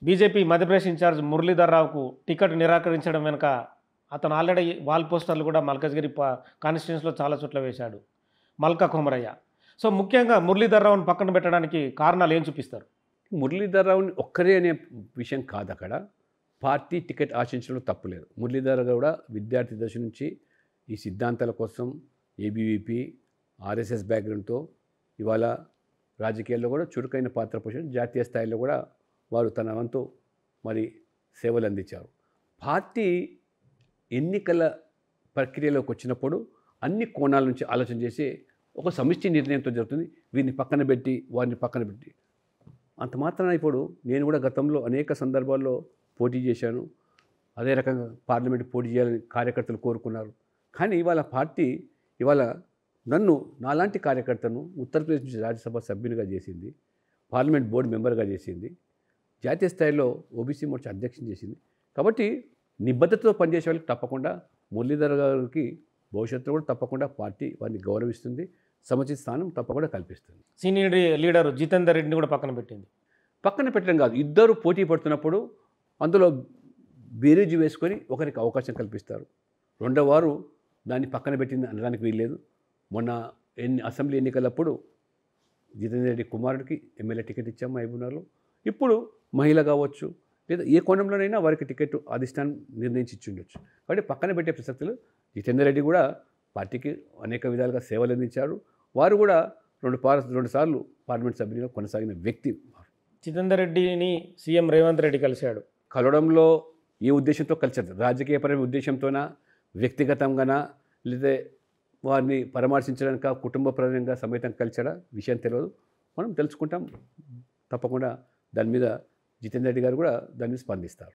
BJP Madhya Pradesh incharge Muralidhar రావుకు ticket నిరాకరించడం వెనుక అతను ఆల్రెడీ వాల్ పోస్టర్లు కూడా మల్కజ్గిరి కాన్స్టిట్యున్సీలో చాలా చోట్ల వేశాడు. మల్కా కొమరయ్య. సో ముఖ్యంగా మురళీధర్ రావుని పక్కన పెట్టడానికి కారణాలు ఏం చూపిస్తారు? మురళీధర్ రావుని ఒక్కరే అనే విషయం కాదు అక్కడ. పార్టీ టికెట్ ఆశించడంలో తప్పులేదు. మురళీధర్ కూడా విద్యార్థి దశ నుంచి ఈ సిద్ధాంతాల కోసం ఏబీవీపీ, ఆర్ఎస్ఎస్ బ్యాక్గ్రౌండ్తో ఇవాళ రాజకీయాల్లో కూడా చురుకైన పాత్ర పోషించి జాతీయ స్థాయిలో కూడా వారు తన వంతు మరి సేవలు అందించారు. పార్టీ ఎన్నికల ప్రక్రియలోకి వచ్చినప్పుడు అన్ని కోణాల నుంచి ఆలోచన చేసి ఒక సమిష్టి నిర్ణయంతో జరుగుతుంది. వీరిని పక్కన పెట్టి వారిని పక్కన పెట్టి అంత మాత్రాన ఇప్పుడు నేను కూడా గతంలో అనేక సందర్భాల్లో పోటీ చేశాను. అదే రకంగా పార్లమెంట్ పోటీ చేయాలని కార్యకర్తలు కోరుకున్నారు. కానీ ఇవాళ పార్టీ ఇవాళ నన్ను నాలాంటి కార్యకర్తను ఉత్తరప్రదేశ్ నుంచి రాజ్యసభ సభ్యునిగా చేసింది, పార్లమెంట్ బోర్డు మెంబర్గా చేసింది, జాతీయ స్థాయిలో ఓబీసీ మోర్చా అధ్యక్షుని చేసింది. కాబట్టి నిబద్ధతతో పనిచేసే వాళ్ళకి తప్పకుండా మురళీధర్ గారికి భవిష్యత్తులో కూడా తప్పకుండా పార్టీ వారిని గౌరవిస్తుంది, సముచిత స్థానం తప్పకుండా కల్పిస్తుంది. సీనియర్ లీడర్ జితేందర్ రెడ్డిని కూడా పక్కన పెట్టింది. పక్కన పెట్టడం కాదు, ఇద్దరు పోటీ పడుతున్నప్పుడు అందులో బేరీజు వేసుకొని ఒకరికి అవకాశం కల్పిస్తారు. రెండో వారు దాన్ని పక్కన పెట్టింది అనడానికి వీల్లేదు. మొన్న అసెంబ్లీ ఎన్నికలప్పుడు జితేందర్ రెడ్డి కుమారుడికి ఎమ్మెల్యే టికెట్ ఇచ్చాము మహబూబ్నగర్లో. ఇప్పుడు మహిళ కావచ్చు లేదా ఏ కోణంలోనైనా వారికి టికెట్ అధిష్టానం నిర్ణయించి ఇచ్చి ఉండొచ్చు. కాబట్టి పక్కన పెట్టే ప్రసక్తులు. జితేందర్ రెడ్డి కూడా పార్టీకి అనేక విధాలుగా సేవలు అందించారు. వారు కూడా రెండు సార్లు పార్లమెంట్ సభ్యునిగా కొనసాగిన వ్యక్తి. జితేందర్ రెడ్డిని సీఎం రేవంత్ రెడ్డి కలిశాడు. కలవడంలో ఏ ఉద్దేశంతో కలిసారు? రాజకీయపరమైన ఉద్దేశంతోనా, వ్యక్తిగతంగానా, లేదా వారిని పరామర్శించడానికి కుటుంబపరంగా సమేతం కలిసాడా విషయం తెలియదు. మనం తెలుసుకుంటాం. తప్పకుండా దాని మీద జితేందర్ రెడ్డి గారు కూడా దాన్ని స్పందిస్తారు.